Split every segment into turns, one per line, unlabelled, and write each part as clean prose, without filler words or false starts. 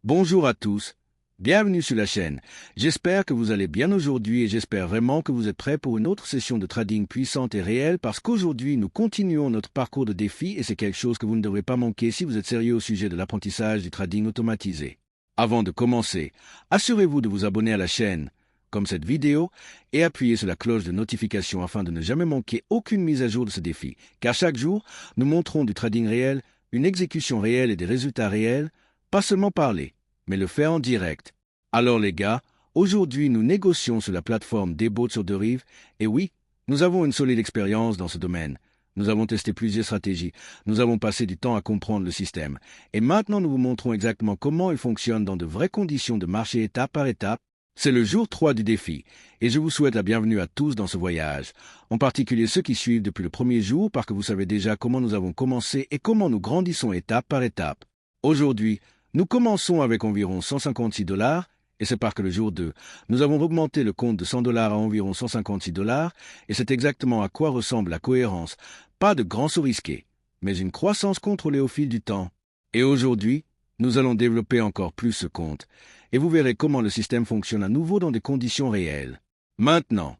Bonjour à tous, bienvenue sur la chaîne. J'espère que vous allez bien aujourd'hui et j'espère vraiment que vous êtes prêts pour une autre session de trading puissante et réelle parce qu'aujourd'hui nous continuons notre parcours de défi et c'est quelque chose que vous ne devrez pas manquer si vous êtes sérieux au sujet de l'apprentissage du trading automatisé. Avant de commencer, assurez-vous de vous abonner à la chaîne, comme cette vidéo, et appuyez sur la cloche de notification afin de ne jamais manquer aucune mise à jour de ce défi, car chaque jour, nous montrons du trading réel, une exécution réelle et des résultats réels, pas seulement parler, mais le faire en direct. Alors les gars, aujourd'hui nous négocions sur la plateforme Debot sur deux rives, et oui, nous avons une solide expérience dans ce domaine. Nous avons testé plusieurs stratégies, nous avons passé du temps à comprendre le système, et maintenant nous vous montrons exactement comment il fonctionne dans de vraies conditions de marché étape par étape. C'est le jour 3 du défi, et je vous souhaite la bienvenue à tous dans ce voyage, en particulier ceux qui suivent depuis le premier jour parce que vous savez déjà comment nous avons commencé et comment nous grandissons étape par étape. Aujourd'hui, nous commençons avec environ $156, et c'est parce que le jour 2, nous avons augmenté le compte de $100 à environ $156, et c'est exactement à quoi ressemble la cohérence. Pas de grand saut risqué, mais une croissance contrôlée au fil du temps. Et aujourd'hui, nous allons développer encore plus ce compte, et vous verrez comment le système fonctionne à nouveau dans des conditions réelles. Maintenant,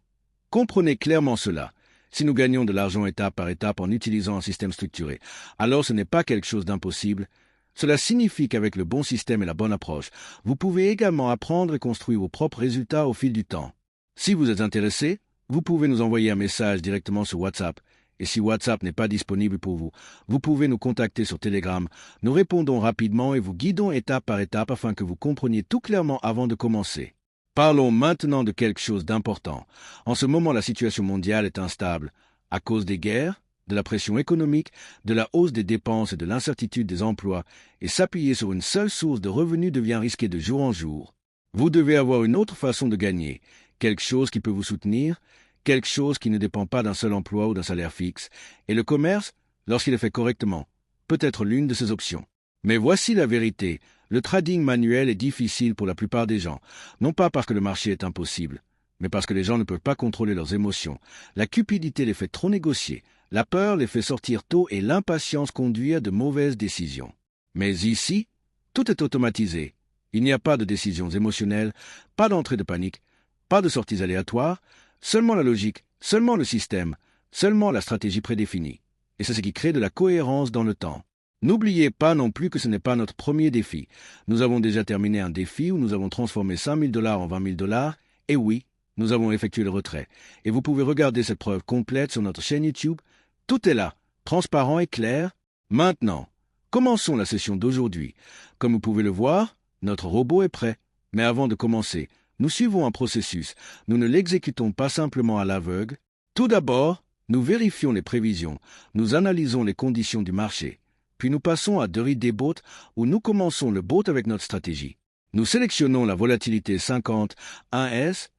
comprenez clairement cela. Si nous gagnons de l'argent étape par étape en utilisant un système structuré, alors ce n'est pas quelque chose d'impossible. Cela signifie qu'avec le bon système et la bonne approche, vous pouvez également apprendre et construire vos propres résultats au fil du temps. Si vous êtes intéressé, vous pouvez nous envoyer un message directement sur WhatsApp. Et si WhatsApp n'est pas disponible pour vous, vous pouvez nous contacter sur Telegram. Nous répondons rapidement et vous guidons étape par étape afin que vous compreniez tout clairement avant de commencer. Parlons maintenant de quelque chose d'important. En ce moment, la situation mondiale est instable à cause des guerres, de la pression économique, de la hausse des dépenses et de l'incertitude des emplois, et s'appuyer sur une seule source de revenus devient risqué de jour en jour. Vous devez avoir une autre façon de gagner, quelque chose qui peut vous soutenir, quelque chose qui ne dépend pas d'un seul emploi ou d'un salaire fixe, et le commerce, lorsqu'il est fait correctement, peut être l'une de ces options. Mais voici la vérité, le trading manuel est difficile pour la plupart des gens, non pas parce que le marché est impossible, mais parce que les gens ne peuvent pas contrôler leurs émotions. La cupidité les fait trop négocier, la peur les fait sortir tôt et l'impatience conduit à de mauvaises décisions. Mais ici, tout est automatisé. Il n'y a pas de décisions émotionnelles, pas d'entrée de panique, pas de sorties aléatoires, seulement la logique, seulement le système, seulement la stratégie prédéfinie. Et c'est ce qui crée de la cohérence dans le temps. N'oubliez pas non plus que ce n'est pas notre premier défi. Nous avons déjà terminé un défi où nous avons transformé $5 000 en $20 000, et oui, nous avons effectué le retrait. Et vous pouvez regarder cette preuve complète sur notre chaîne YouTube. Tout est là, transparent et clair. Maintenant, commençons la session d'aujourd'hui. Comme vous pouvez le voir, notre robot est prêt. Mais avant de commencer, nous suivons un processus. Nous ne l'exécutons pas simplement à l'aveugle. Tout d'abord, nous vérifions les prévisions. Nous analysons les conditions du marché. Puis nous passons à Debot où nous commençons le bot avec notre stratégie. Nous sélectionnons la volatilité 50 1S,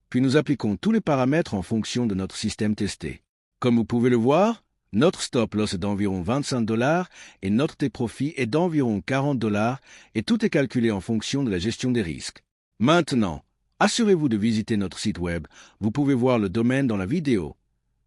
puis nous appliquons tous les paramètres en fonction de notre système testé. Comme vous pouvez le voir, notre stop loss est d'environ $25 et notre take-profit est d'environ $40 et tout est calculé en fonction de la gestion des risques. Maintenant, assurez-vous de visiter notre site web. Vous pouvez voir le domaine dans la vidéo.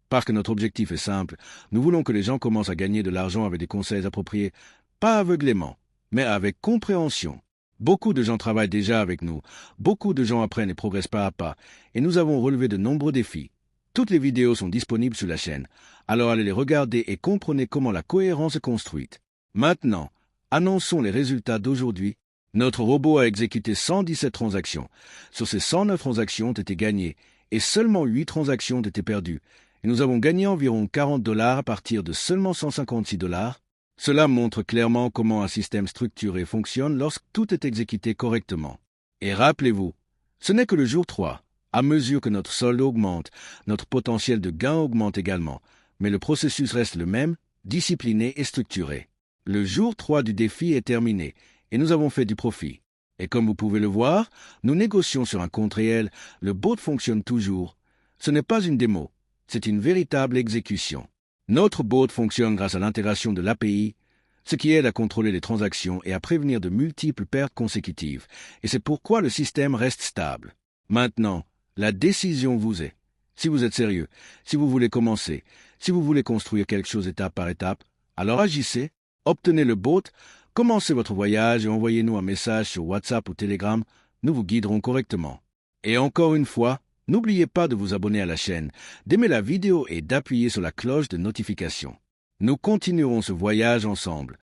Parce que notre objectif est simple, nous voulons que les gens commencent à gagner de l'argent avec des conseils appropriés, pas aveuglément, mais avec compréhension. Beaucoup de gens travaillent déjà avec nous, beaucoup de gens apprennent et progressent pas à pas, et nous avons relevé de nombreux défis. Toutes les vidéos sont disponibles sur la chaîne, alors allez les regarder et comprenez comment la cohérence est construite. Maintenant, annonçons les résultats d'aujourd'hui. Notre robot a exécuté 117 transactions. Sur ces 109 transactions ont été gagnées, et seulement 8 transactions ont été perdues. Et nous avons gagné environ $40 à partir de seulement $156. Cela montre clairement comment un système structuré fonctionne lorsque tout est exécuté correctement. Et rappelez-vous, ce n'est que le jour 3. À mesure que notre solde augmente, notre potentiel de gain augmente également, mais le processus reste le même, discipliné et structuré. Le jour 3 du défi est terminé, et nous avons fait du profit. Et comme vous pouvez le voir, nous négocions sur un compte réel, le bot fonctionne toujours. Ce n'est pas une démo. C'est une véritable exécution. Notre bot fonctionne grâce à l'intégration de l'API, ce qui aide à contrôler les transactions et à prévenir de multiples pertes consécutives, et c'est pourquoi le système reste stable. Maintenant, la décision vous est. Si vous êtes sérieux, si vous voulez commencer, si vous voulez construire quelque chose étape par étape, alors agissez, obtenez le bot, Commencez votre voyage et envoyez-nous un message sur WhatsApp ou Telegram, nous vous guiderons correctement. Et encore une fois, n'oubliez pas de vous abonner à la chaîne, d'aimer la vidéo et d'appuyer sur la cloche de notification. Nous continuerons ce voyage ensemble.